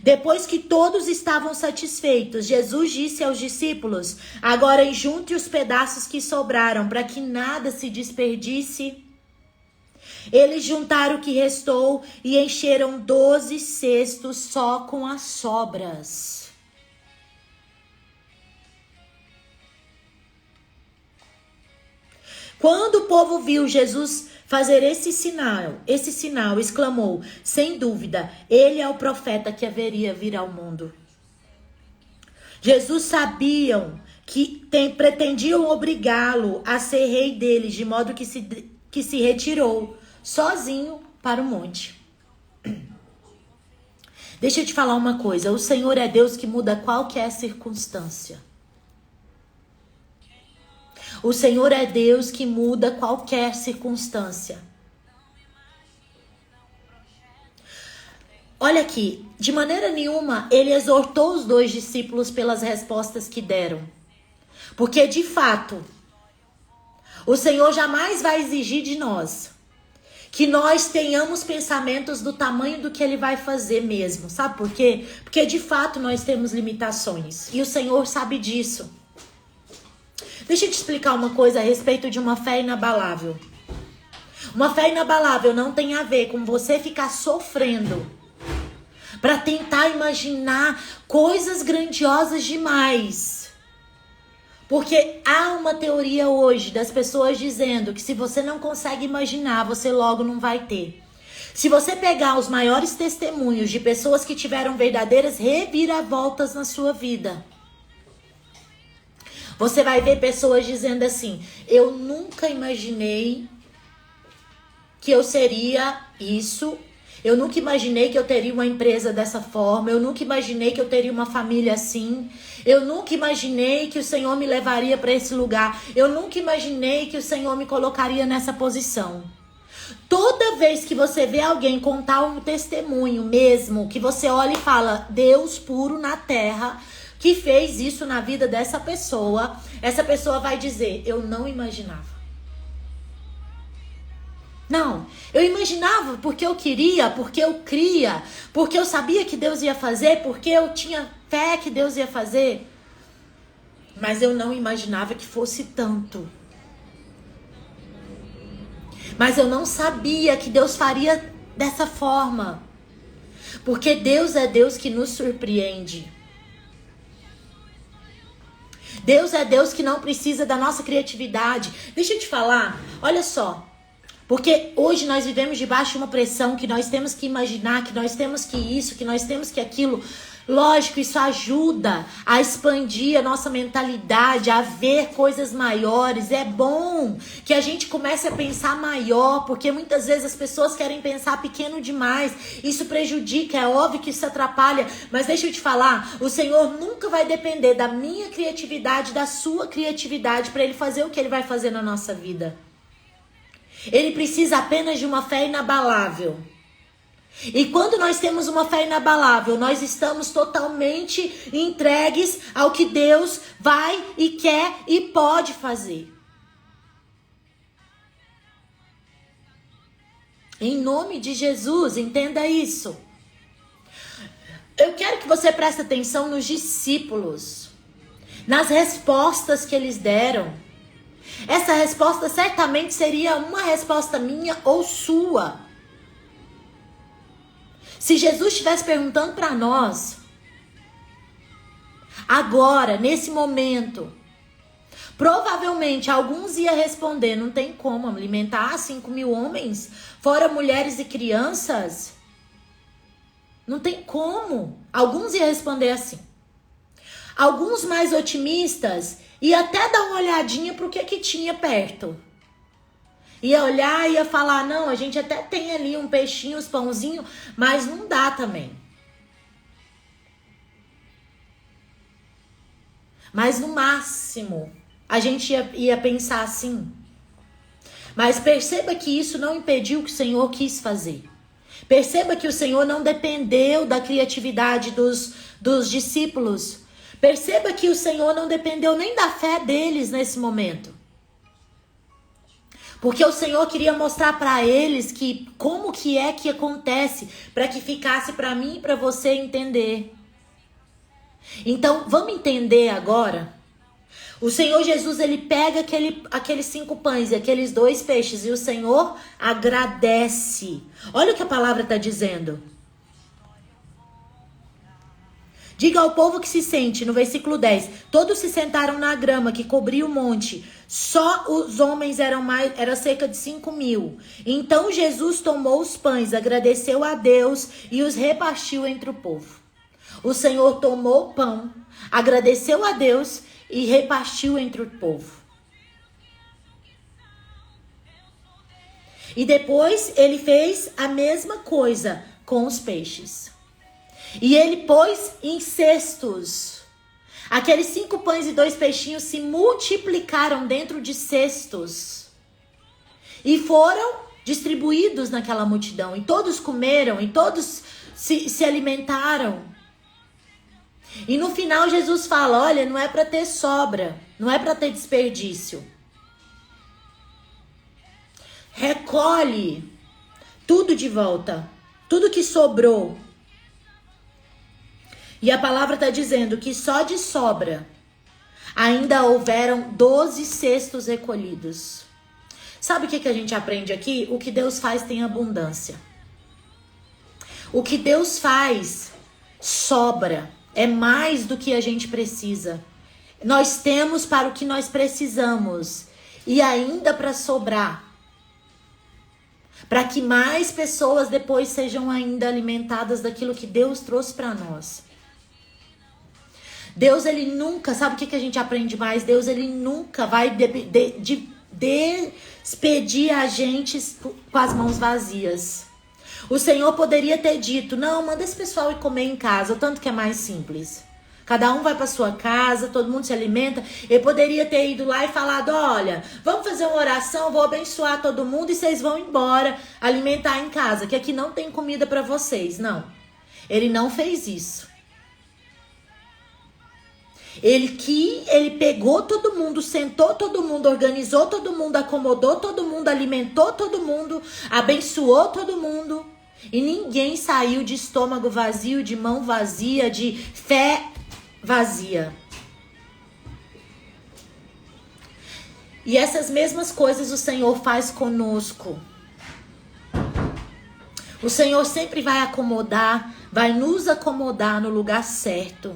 Speaker 1: Depois que todos estavam satisfeitos, Jesus disse aos discípulos, agora junte os pedaços que sobraram, para que nada se desperdice. Eles juntaram o que restou e encheram 12 cestos só com as sobras. Quando o povo viu Jesus fazer esse sinal, exclamou, sem dúvida, ele é o profeta que haveria vir ao mundo. Jesus sabiam que pretendiam obrigá-lo a ser rei deles, de modo que se retirou sozinho para o monte. Deixa eu te falar uma coisa, o Senhor é Deus que muda qualquer circunstância. O Senhor é Deus que muda qualquer circunstância. Olha aqui, de maneira nenhuma ele exortou os 2 discípulos pelas respostas que deram. Porque de fato, o Senhor jamais vai exigir de nós que nós tenhamos pensamentos do tamanho do que ele vai fazer mesmo. Sabe por quê? Porque de fato nós temos limitações. E o Senhor sabe disso. Deixa eu te explicar uma coisa a respeito de uma fé inabalável. Uma fé inabalável não tem a ver com você ficar sofrendo para tentar imaginar coisas grandiosas demais. Porque há uma teoria hoje das pessoas dizendo que se você não consegue imaginar, você logo não vai ter. Se você pegar os maiores testemunhos de pessoas que tiveram verdadeiras reviravoltas na sua vida, você vai ver pessoas dizendo assim, eu nunca imaginei que eu seria isso, eu nunca imaginei que eu teria uma empresa dessa forma, eu nunca imaginei que eu teria uma família assim, eu nunca imaginei que o Senhor me levaria para esse lugar, eu nunca imaginei que o Senhor me colocaria nessa posição. Toda vez que você vê alguém contar um testemunho mesmo, que você olha e fala, Deus puro na terra, que fez isso na vida dessa pessoa, essa pessoa vai dizer, eu não imaginava. Não, eu imaginava porque eu queria, porque eu cria, porque eu sabia que Deus ia fazer, porque eu tinha fé que Deus ia fazer. Mas eu não imaginava que fosse tanto. Mas eu não sabia que Deus faria dessa forma. Porque Deus é Deus que nos surpreende. Deus é Deus que não precisa da nossa criatividade. Deixa eu te falar, olha só. Porque hoje nós vivemos debaixo de uma pressão que nós temos que imaginar, que nós temos que isso, que nós temos que aquilo. Lógico, isso ajuda a expandir a nossa mentalidade, a ver coisas maiores. É bom que a gente comece a pensar maior, porque muitas vezes as pessoas querem pensar pequeno demais. Isso prejudica, é óbvio que isso atrapalha. Mas deixa eu te falar, o Senhor nunca vai depender da minha criatividade, da sua criatividade, para Ele fazer o que Ele vai fazer na nossa vida. Ele precisa apenas de uma fé inabalável. E quando nós temos uma fé inabalável, nós estamos totalmente entregues ao que Deus vai e quer e pode fazer. Em nome de Jesus, entenda isso. Eu quero que você preste atenção nos discípulos, nas respostas que eles deram. Essa resposta certamente seria uma resposta minha ou sua. Se Jesus estivesse perguntando para nós, agora, nesse momento, Provavelmente alguns iam responder, não tem como alimentar 5.000 homens, fora mulheres e crianças. Não tem como. Alguns iam responder assim. Alguns mais otimistas iam até dar uma olhadinha pro que tinha perto. Ia olhar e ia falar, não, a gente até tem ali um peixinho, uns pãozinhos, mas não dá também. Mas no máximo, a gente ia pensar assim. Mas perceba que isso não impediu o que o Senhor quis fazer. Perceba que o Senhor não dependeu da criatividade dos discípulos. Perceba que o Senhor não dependeu nem da fé deles nesse momento. Porque o Senhor queria mostrar para eles que como que é que acontece, para que ficasse para mim e para você entender. Então, vamos entender agora. O Senhor Jesus, ele pega aqueles 5 pães e aqueles 2 peixes e o Senhor agradece. Olha o que a palavra está dizendo. Diga ao povo que se sente, no versículo 10. Todos se sentaram na grama que cobria o monte. Só os homens era cerca de 5.000. Então Jesus tomou os pães, agradeceu a Deus e os repartiu entre o povo. O Senhor tomou o pão, agradeceu a Deus e repartiu entre o povo. E depois ele fez a mesma coisa com os peixes. E ele pôs em cestos. Aqueles 5 pães e 2 peixinhos se multiplicaram dentro de cestos. E foram distribuídos naquela multidão. E todos comeram, e todos se alimentaram. E no final Jesus fala, olha, não é para ter sobra, não é para ter desperdício. Recolhe tudo de volta, tudo que sobrou. E a palavra está dizendo que só de sobra ainda houveram 12 cestos recolhidos. Sabe o que a gente aprende aqui? O que Deus faz tem abundância. O que Deus faz sobra. É mais do que a gente precisa. Nós temos para o que nós precisamos. E ainda para sobrar. Para que mais pessoas depois sejam ainda alimentadas daquilo que Deus trouxe para nós. Deus, ele nunca, sabe o que a gente aprende mais? Deus, ele nunca vai despedir a gente com as mãos vazias. O Senhor poderia ter dito, não, manda esse pessoal ir comer em casa, o tanto que é mais simples. Cada um vai para sua casa, todo mundo se alimenta. Ele poderia ter ido lá e falado, olha, vamos fazer uma oração, vou abençoar todo mundo e vocês vão embora alimentar em casa, que aqui não tem comida para vocês. Não, ele não fez isso. Ele pegou todo mundo, sentou todo mundo, organizou todo mundo, acomodou todo mundo, alimentou todo mundo, abençoou todo mundo. E ninguém saiu de estômago vazio, de mão vazia, de fé vazia. E essas mesmas coisas o Senhor faz conosco. O Senhor sempre vai acomodar, vai nos acomodar no lugar certo.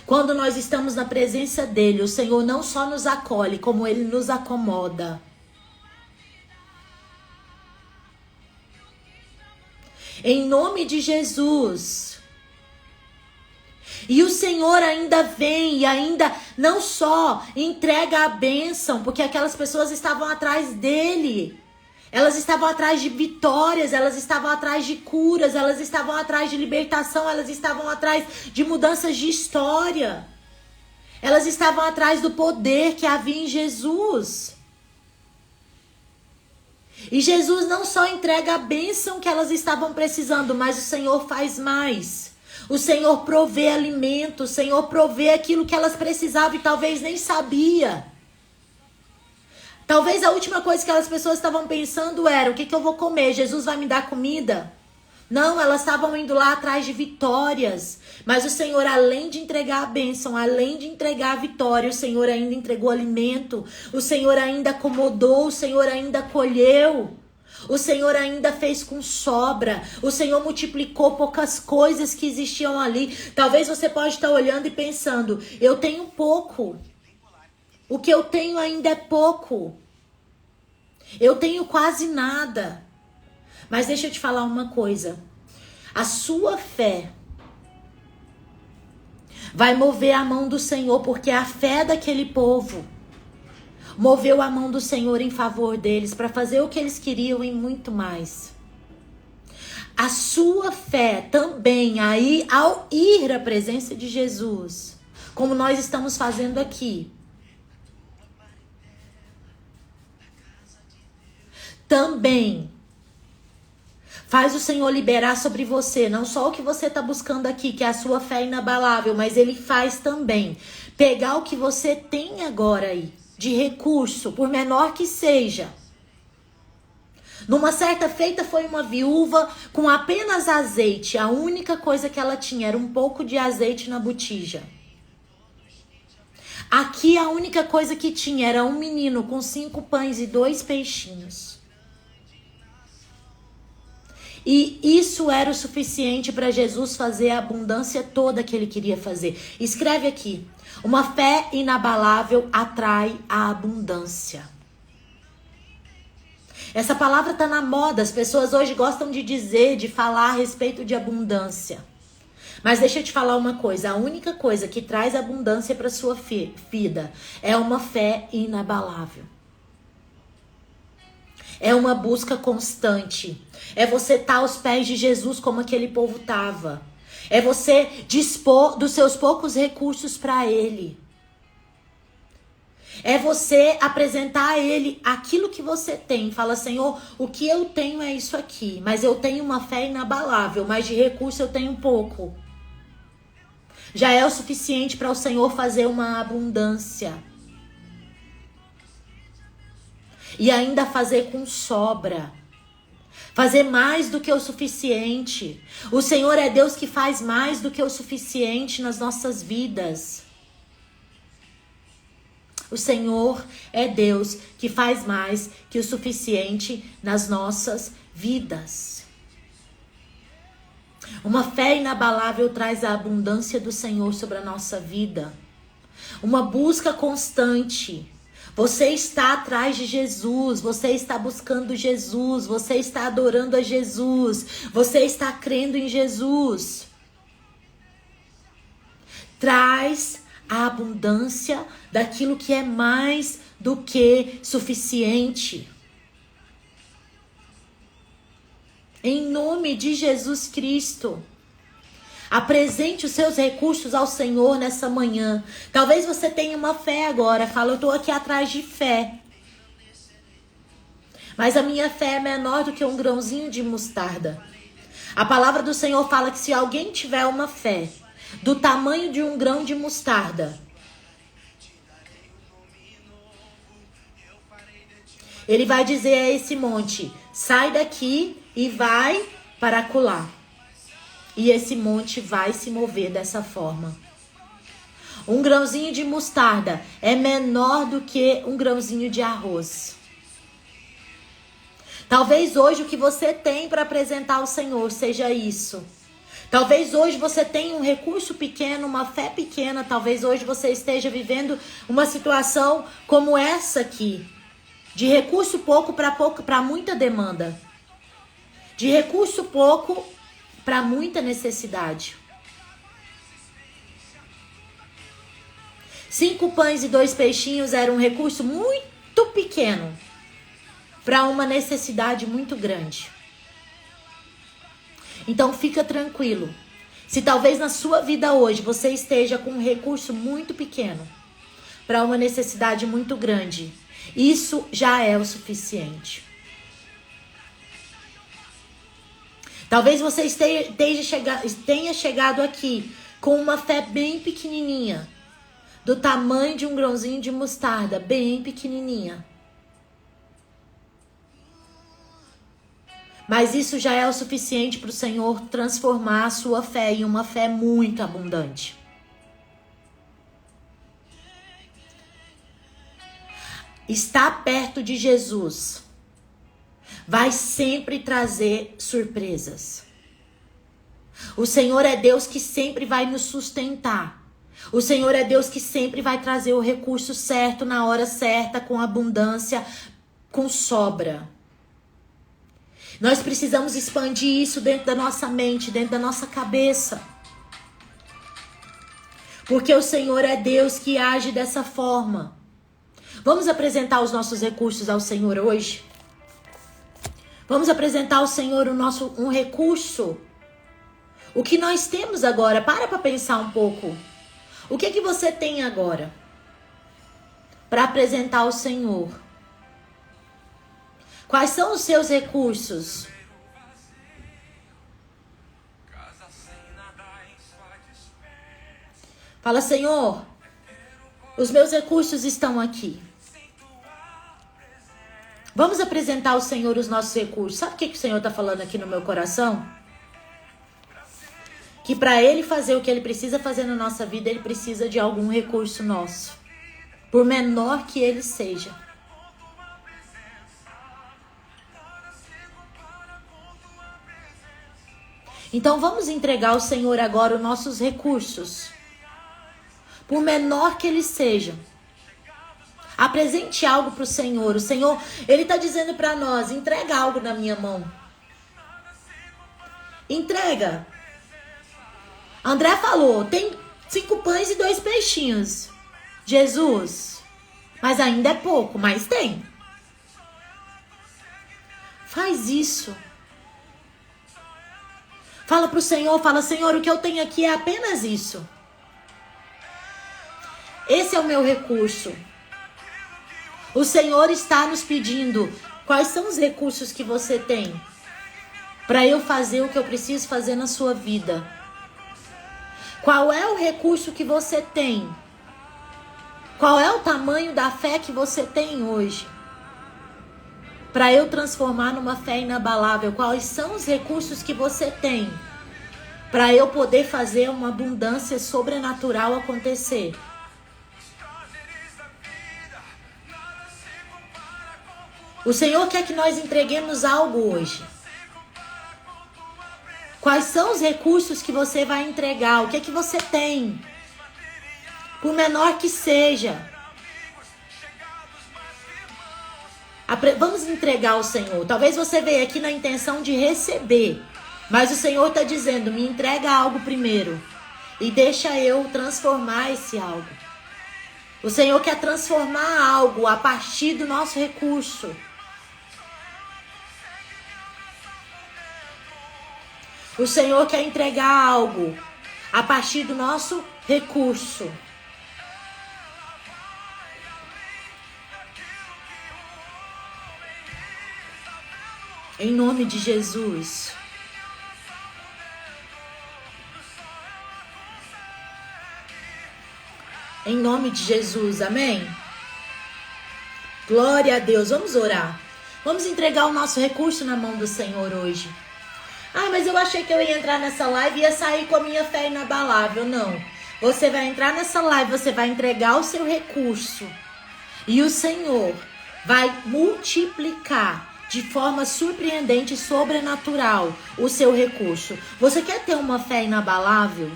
Speaker 1: Quando nós estamos na presença dele, o Senhor não só nos acolhe, como ele nos acomoda. Em nome de Jesus. E o Senhor ainda vem e ainda não só entrega a bênção, porque aquelas pessoas estavam atrás dele. Elas estavam atrás de vitórias, elas estavam atrás de curas, elas estavam atrás de libertação, elas estavam atrás de mudanças de história. Elas estavam atrás do poder que havia em Jesus. E Jesus não só entrega a bênção que elas estavam precisando, mas o Senhor faz mais. O Senhor provê alimento, o Senhor provê aquilo que elas precisavam e talvez nem sabia. Talvez a última coisa que aquelas pessoas estavam pensando era, o que eu vou comer? Jesus vai me dar comida? Não, elas estavam indo lá atrás de vitórias. Mas o Senhor, além de entregar a bênção, além de entregar a vitória, o Senhor ainda entregou alimento. O Senhor ainda acomodou, o Senhor ainda acolheu. O Senhor ainda fez com sobra. O Senhor multiplicou poucas coisas que existiam ali. Talvez você pode estar olhando e pensando, eu tenho pouco. O que eu tenho ainda é pouco. Eu tenho quase nada. Mas deixa eu te falar uma coisa. A sua fé vai mover a mão do Senhor, porque a fé daquele povo moveu a mão do Senhor em favor deles para fazer o que eles queriam e muito mais. A sua fé também aí, ao ir à presença de Jesus, como nós estamos fazendo aqui, também faz o Senhor liberar sobre você, não só o que você está buscando aqui, que é a sua fé inabalável, mas Ele faz também pegar o que você tem agora aí, de recurso, por menor que seja. Numa certa feita foi uma viúva com apenas azeite, a única coisa que ela tinha era um pouco de azeite na botija. Aqui a única coisa que tinha era um menino com 5 pães e 2 peixinhos. E isso era o suficiente para Jesus fazer a abundância toda que ele queria fazer. Escreve aqui: uma fé inabalável atrai a abundância. Essa palavra está na moda. As pessoas hoje gostam de dizer, de falar a respeito de abundância. Mas deixa eu te falar uma coisa. A única coisa que traz abundância para sua vida é uma fé inabalável. É uma busca constante. É você estar aos pés de Jesus como aquele povo estava. É você dispor dos seus poucos recursos para Ele. É você apresentar a Ele aquilo que você tem. Fala: Senhor, o que eu tenho é isso aqui. Mas eu tenho uma fé inabalável. Mas de recurso eu tenho pouco. Já é o suficiente para o Senhor fazer uma abundância. E ainda fazer com sobra. Fazer mais do que o suficiente. O Senhor é Deus que faz mais do que o suficiente nas nossas vidas. O Senhor é Deus que faz mais que o suficiente nas nossas vidas. Uma fé inabalável traz a abundância do Senhor sobre a nossa vida. Uma busca constante. Você está atrás de Jesus, você está buscando Jesus, você está adorando a Jesus, você está crendo em Jesus. Traz a abundância daquilo que é mais do que suficiente. Em nome de Jesus Cristo. Apresente os seus recursos ao Senhor nessa manhã. Talvez você tenha uma fé agora. Fala: eu estou aqui atrás de fé. Mas a minha fé é menor do que um grãozinho de mostarda. A palavra do Senhor fala que se alguém tiver uma fé do tamanho de um grão de mostarda, Ele vai dizer a esse monte: sai daqui e vai para acolá. E esse monte vai se mover dessa forma. Um grãozinho de mostarda é menor do que um grãozinho de arroz. Talvez hoje o que você tem para apresentar ao Senhor seja isso. Talvez hoje você tenha um recurso pequeno, uma fé pequena. Talvez hoje você esteja vivendo uma situação como essa aqui. De recurso pouco para muita demanda. De recurso pouco para muita necessidade. 5 pães e 2 peixinhos era um recurso muito pequeno para uma necessidade muito grande. Então fica tranquilo. Se talvez na sua vida hoje você esteja com um recurso muito pequeno para uma necessidade muito grande, isso já é o suficiente. Talvez você tenha chegado aqui com uma fé bem pequenininha, do tamanho de um grãozinho de mostarda, bem pequenininha. Mas isso já é o suficiente para o Senhor transformar a sua fé em uma fé muito abundante. Estar perto de Jesus vai sempre trazer surpresas. O Senhor é Deus que sempre vai nos sustentar O Senhor é Deus que sempre vai trazer o recurso certo, na hora certa, com abundância, com sobra. Nós precisamos expandir isso dentro da nossa mente, dentro da nossa cabeça. Porque o Senhor é Deus que age dessa forma. Vamos apresentar os nossos recursos ao Senhor hoje? Vamos apresentar ao Senhor um recurso. O que nós temos agora? Para pensar um pouco. O que você tem agora para apresentar ao Senhor? Quais são os seus recursos? Fala, Senhor, os meus recursos estão aqui. Vamos apresentar ao Senhor os nossos recursos. Sabe o que o Senhor está falando aqui no meu coração? Que para Ele fazer o que Ele precisa fazer na nossa vida, Ele precisa de algum recurso nosso. Por menor que ele seja. Então vamos entregar ao Senhor agora os nossos recursos. Por menor que eles sejam. Apresente algo para o Senhor. O Senhor, Ele está dizendo para nós, entrega algo na minha mão. Entrega. André falou, tem 5 pães e 2 peixinhos. Jesus, mas ainda é pouco, mas tem. Faz isso. Fala para o Senhor, fala, Senhor, o que eu tenho aqui é apenas isso. Esse é o meu recurso. O Senhor está nos pedindo, quais são os recursos que você tem para eu fazer o que eu preciso fazer na sua vida? Qual é o recurso que você tem? Qual é o tamanho da fé que você tem hoje? Para eu transformar numa fé inabalável, quais são os recursos que você tem? Para eu poder fazer uma abundância sobrenatural acontecer? O Senhor quer que nós entreguemos algo hoje. Quais são os recursos que você vai entregar? O que é que você tem? Por menor que seja. Vamos entregar ao Senhor. Talvez você veja aqui na intenção de receber. Mas o Senhor está dizendo, me entrega algo primeiro. E deixa eu transformar esse algo. O Senhor quer transformar algo a partir do nosso recurso. O Senhor quer entregar algo a partir do nosso recurso. Em nome de Jesus. Em nome de Jesus, amém? Glória a Deus, vamos orar. Vamos entregar o nosso recurso na mão do Senhor hoje. Ah, mas eu achei que eu ia entrar nessa live e ia sair com a minha fé inabalável. Não. Você vai entrar nessa live, você vai entregar o seu recurso. E o Senhor vai multiplicar de forma surpreendente e sobrenatural o seu recurso. Você quer ter uma fé inabalável?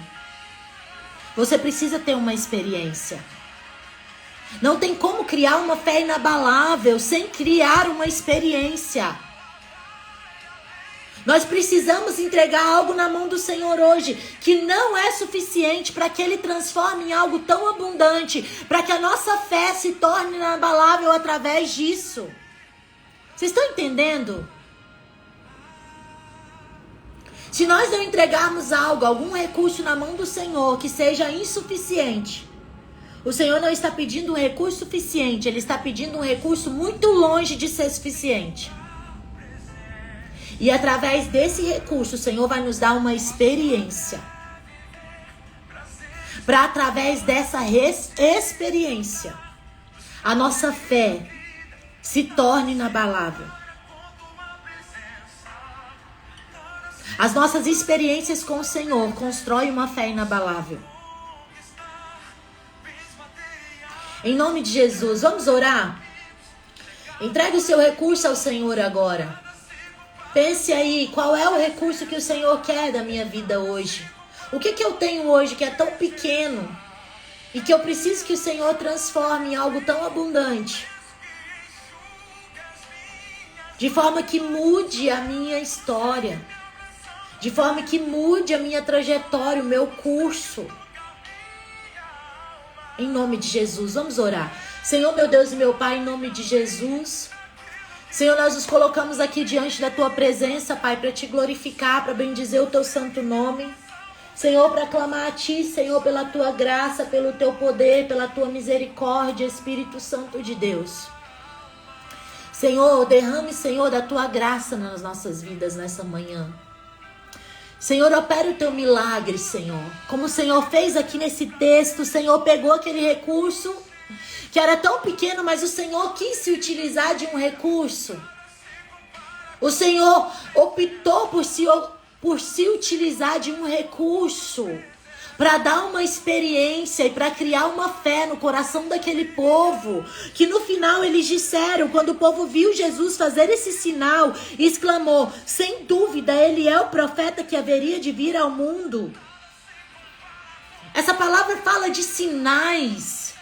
Speaker 1: Você precisa ter uma experiência. Não tem como criar uma fé inabalável sem criar uma experiência. Nós precisamos entregar algo na mão do Senhor hoje, que não é suficiente para que Ele transforme em algo tão abundante, para que a nossa fé se torne inabalável através disso. Vocês estão entendendo? Se nós não entregarmos algo, algum recurso na mão do Senhor que seja insuficiente, o Senhor não está pedindo um recurso suficiente, Ele está pedindo um recurso muito longe de ser suficiente. E através desse recurso, o Senhor vai nos dar uma experiência. Para através dessa experiência, a nossa fé se torne inabalável. As nossas experiências com o Senhor constroem uma fé inabalável. Em nome de Jesus, vamos orar? Entregue o seu recurso ao Senhor agora. Pense aí, qual é o recurso que o Senhor quer da minha vida hoje? O que eu tenho hoje que é tão pequeno, E que eu preciso que o Senhor transforme em algo tão abundante, de forma que mude a minha história, de forma que mude a minha trajetória, o meu curso. Em nome de Jesus, vamos orar. Senhor, meu Deus e meu Pai, em nome de Jesus. Senhor, nós nos colocamos aqui diante da Tua presença, Pai, para Te glorificar, para bendizer o Teu santo nome. Senhor, para clamar a Ti, Senhor, pela Tua graça, pelo Teu poder, pela Tua misericórdia, Espírito Santo de Deus. Senhor, derrame, Senhor, da Tua graça nas nossas vidas nessa manhã. Senhor, opera o Teu milagre, Senhor. Como o Senhor fez aqui nesse texto, o Senhor pegou aquele recurso que era tão pequeno, mas o Senhor quis se utilizar de um recurso. O Senhor optou por se utilizar de um recurso para dar uma experiência e para criar uma fé no coração daquele povo, que no final eles disseram, quando o povo viu Jesus fazer esse sinal, exclamou: sem dúvida, ele é o profeta que haveria de vir ao mundo. Essa palavra fala de sinais.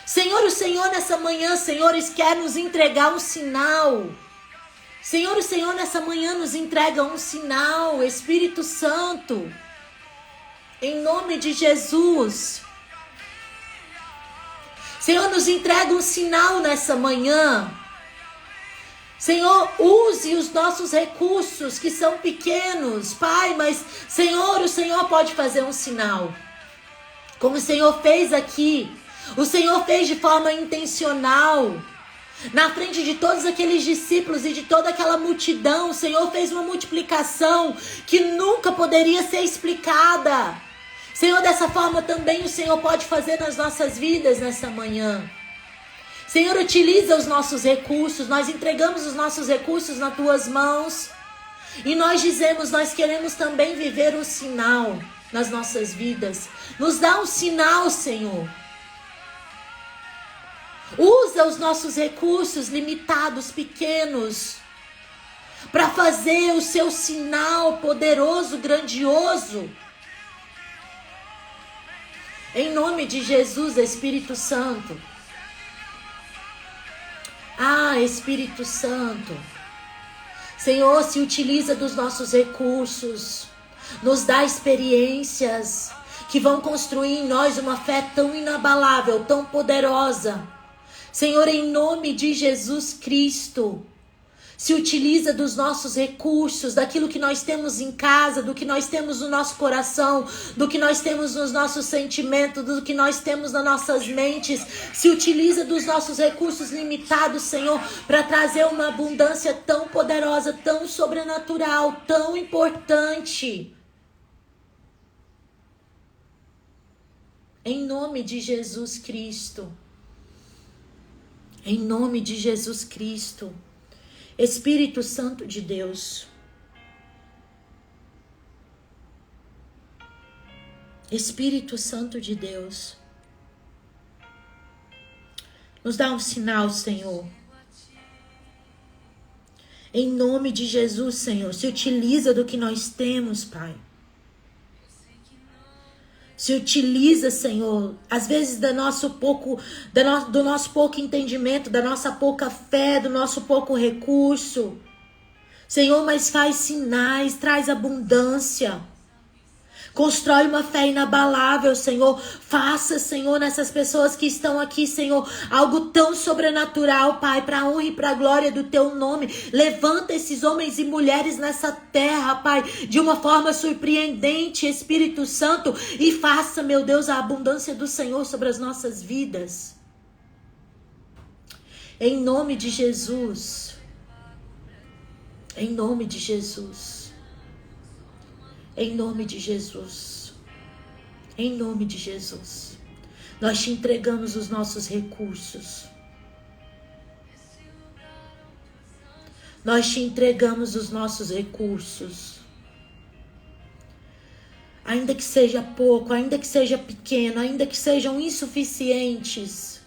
Speaker 1: Senhor, o Senhor nessa manhã, Senhores, quer nos entregar um sinal. Senhor, o Senhor nessa manhã nos entrega um sinal, Espírito Santo. Em nome de Jesus. Senhor, nos entrega um sinal nessa manhã. Senhor, use os nossos recursos que são pequenos, Pai, mas Senhor, o Senhor pode fazer um sinal. Como o Senhor fez aqui. O Senhor fez de forma intencional. Na frente de todos aqueles discípulos e de toda aquela multidão, o Senhor fez uma multiplicação que nunca poderia ser explicada. Senhor, dessa forma também o Senhor pode fazer nas nossas vidas nessa manhã. Senhor, utiliza os nossos recursos. Nós entregamos os nossos recursos nas Tuas mãos. E nós dizemos, nós queremos também viver um sinal nas nossas vidas. Nos dá um sinal, Senhor. Usa os nossos recursos limitados, pequenos, para fazer o Seu sinal poderoso, grandioso. Em nome de Jesus, Espírito Santo. Ah, Espírito Santo. Senhor, se utiliza dos nossos recursos. Nos dá experiências que vão construir em nós uma fé tão inabalável, tão poderosa. Senhor, em nome de Jesus Cristo, se utiliza dos nossos recursos, daquilo que nós temos em casa, do que nós temos no nosso coração, do que nós temos nos nossos sentimentos, do que nós temos nas nossas mentes. Se utiliza dos nossos recursos limitados, Senhor, para trazer uma abundância tão poderosa, tão sobrenatural, tão importante. Em nome de Jesus Cristo. Em nome de Jesus Cristo. Espírito Santo de Deus. Espírito Santo de Deus. Nos dá um sinal, Senhor. Em nome de Jesus, Senhor. Se utiliza do que nós temos, Pai. Se utiliza, Senhor, às vezes do nosso pouco entendimento, da nossa pouca fé, do nosso pouco recurso. Senhor, mas faz sinais, traz abundância. Constrói uma fé inabalável, Senhor. Faça, Senhor, nessas pessoas que estão aqui, Senhor, algo tão sobrenatural, Pai, para a honra e para a glória do Teu nome. Levanta esses homens e mulheres nessa terra, Pai, de uma forma surpreendente, Espírito Santo, e faça, meu Deus, a abundância do Senhor sobre as nossas vidas. Em nome de Jesus. Em nome de Jesus. Em nome de Jesus. Em nome de Jesus. Nós Te entregamos os nossos recursos. Nós Te entregamos os nossos recursos. Ainda que seja pouco, ainda que seja pequeno, ainda que sejam insuficientes.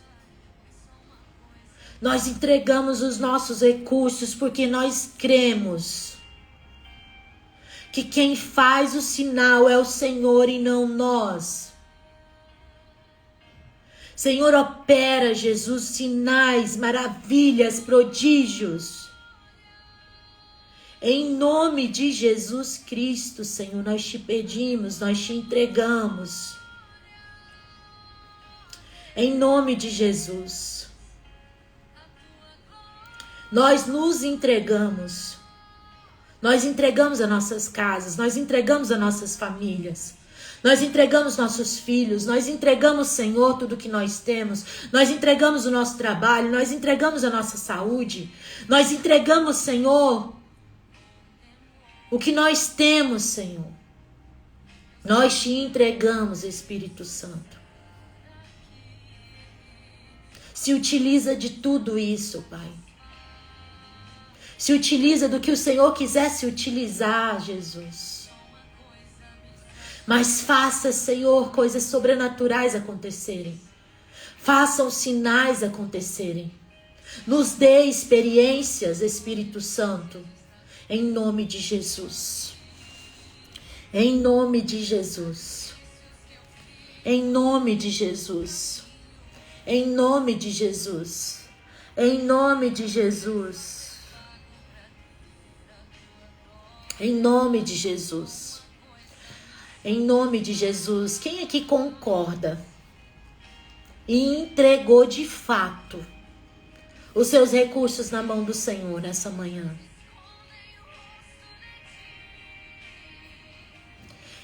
Speaker 1: Nós entregamos os nossos recursos porque nós cremos que quem faz o sinal é o Senhor e não nós. Senhor, opera, Jesus, sinais, maravilhas, prodígios. Em nome de Jesus Cristo, Senhor, nós te pedimos, nós te entregamos. Em nome de Jesus. Nós nos entregamos. Nós entregamos as nossas casas, nós entregamos as nossas famílias. Nós entregamos nossos filhos, nós entregamos, Senhor, tudo que nós temos. Nós entregamos o nosso trabalho, nós entregamos a nossa saúde. Nós entregamos, Senhor, o que nós temos, Senhor. Nós te entregamos, Espírito Santo. Se utiliza de tudo isso, Pai. Se utiliza do que o Senhor quiser se utilizar, Jesus. Mas faça, Senhor, coisas sobrenaturais acontecerem. Faça os sinais acontecerem. Nos dê experiências, Espírito Santo. Em nome de Jesus. Em nome de Jesus. Em nome de Jesus. Em nome de Jesus. Em nome de Jesus. Em nome de Jesus. Em nome de Jesus. Quem aqui concorda e entregou de fato os seus recursos na mão do Senhor nessa manhã?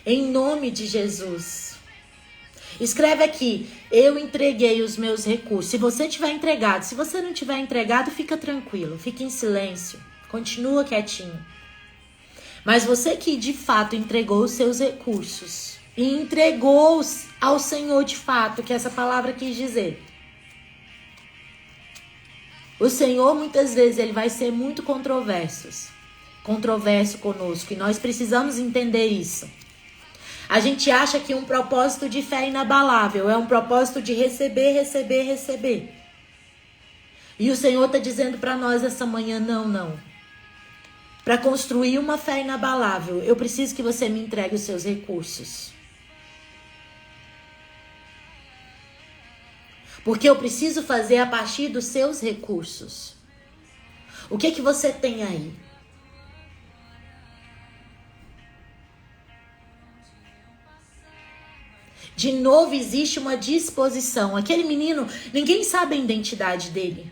Speaker 1: Em nome de Jesus. Escreve aqui, eu entreguei os meus recursos. Se você tiver entregado, se você não tiver entregado, fica tranquilo, fica em silêncio, continua quietinho. Mas você que de fato entregou os seus recursos e entregou ao Senhor de fato, que essa palavra quis dizer. O Senhor muitas vezes ele vai ser muito controverso conosco e nós precisamos entender isso. A gente acha que um propósito de fé inabalável é um propósito de receber, receber, receber. E o Senhor está dizendo para nós essa manhã, não. Para construir uma fé inabalável, eu preciso que você me entregue os seus recursos. Porque eu preciso fazer a partir dos seus recursos. O que você tem aí? De novo, existe uma disposição. Aquele menino, ninguém sabe a identidade dele.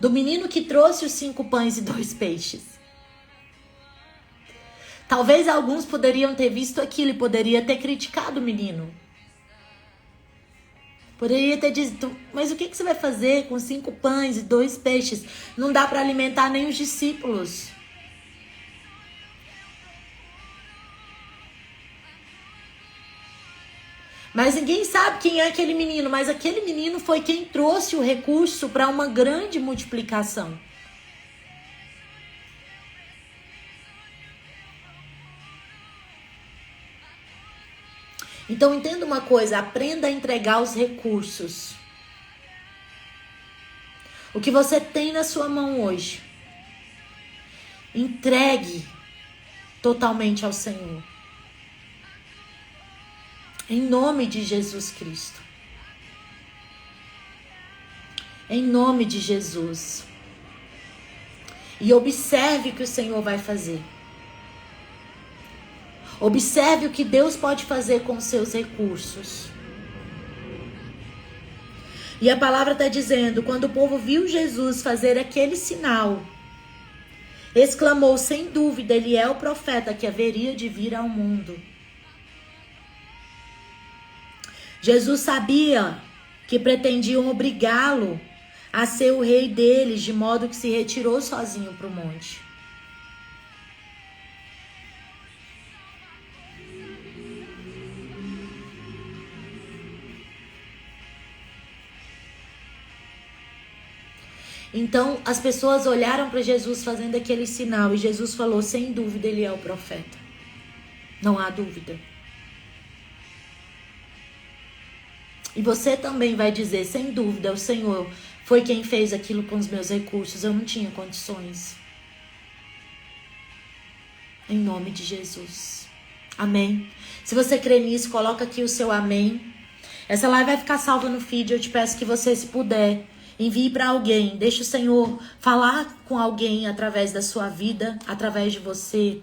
Speaker 1: Do menino que trouxe os 5 pães e 2 peixes. Talvez alguns poderiam ter visto aquilo e poderia ter criticado o menino. Poderia ter dito, mas o que você vai fazer com 5 pães e 2 peixes? Não dá para alimentar nem os discípulos. Mas ninguém sabe quem é aquele menino. Mas aquele menino foi quem trouxe o recurso para uma grande multiplicação. Então entenda uma coisa, aprenda a entregar os recursos. O que você tem na sua mão hoje, entregue totalmente ao Senhor. Em nome de Jesus Cristo. Em nome de Jesus. E observe o que o Senhor vai fazer. Observe o que Deus pode fazer com os seus recursos. E a palavra está dizendo, quando o povo viu Jesus fazer aquele sinal, exclamou, sem dúvida, ele é o profeta que haveria de vir ao mundo. Jesus sabia que pretendiam obrigá-lo a ser o rei deles, de modo que se retirou sozinho para o monte. Então, as pessoas olharam para Jesus fazendo aquele sinal e Jesus falou, sem dúvida, ele é o profeta. Não há dúvida. E você também vai dizer, sem dúvida, o Senhor foi quem fez aquilo com os meus recursos. Eu não tinha condições. Em nome de Jesus. Amém. Se você crê nisso, coloca aqui o seu amém. Essa live vai ficar salva no feed. Eu te peço que você, se puder, envie para alguém. Deixe o Senhor falar com alguém através da sua vida, através de você.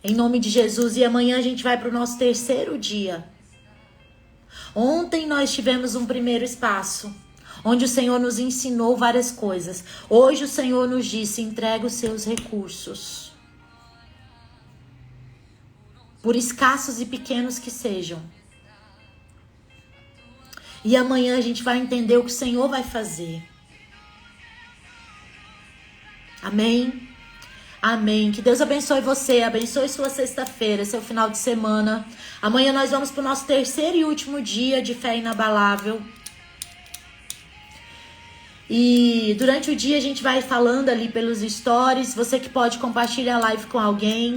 Speaker 1: Em nome de Jesus. E amanhã a gente vai para o nosso terceiro dia. Ontem nós tivemos um primeiro espaço, onde o Senhor nos ensinou várias coisas. Hoje o Senhor nos disse: entrega os seus recursos. Por escassos e pequenos que sejam. E amanhã a gente vai entender o que o Senhor vai fazer. Amém? Amém. Que Deus abençoe você, abençoe sua sexta-feira, seu final de semana. Amanhã nós vamos para o nosso terceiro e último dia de fé inabalável. E durante o dia a gente vai falando ali pelos stories. Você que pode compartilhar a live com alguém.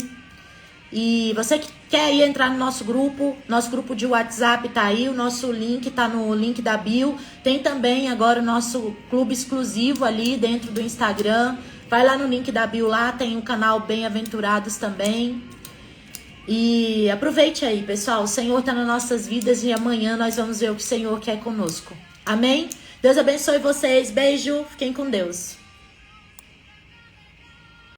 Speaker 1: E você que quer ir entrar no nosso grupo de WhatsApp tá aí, o nosso link tá no link da bio. Tem também agora o nosso clube exclusivo ali dentro do Instagram. Vai lá no link da bio, lá tem o canal Bem-Aventurados também. E aproveite aí, pessoal. O Senhor tá nas nossas vidas e amanhã nós vamos ver o que o Senhor quer conosco. Amém? Deus abençoe vocês. Beijo. Fiquem com Deus.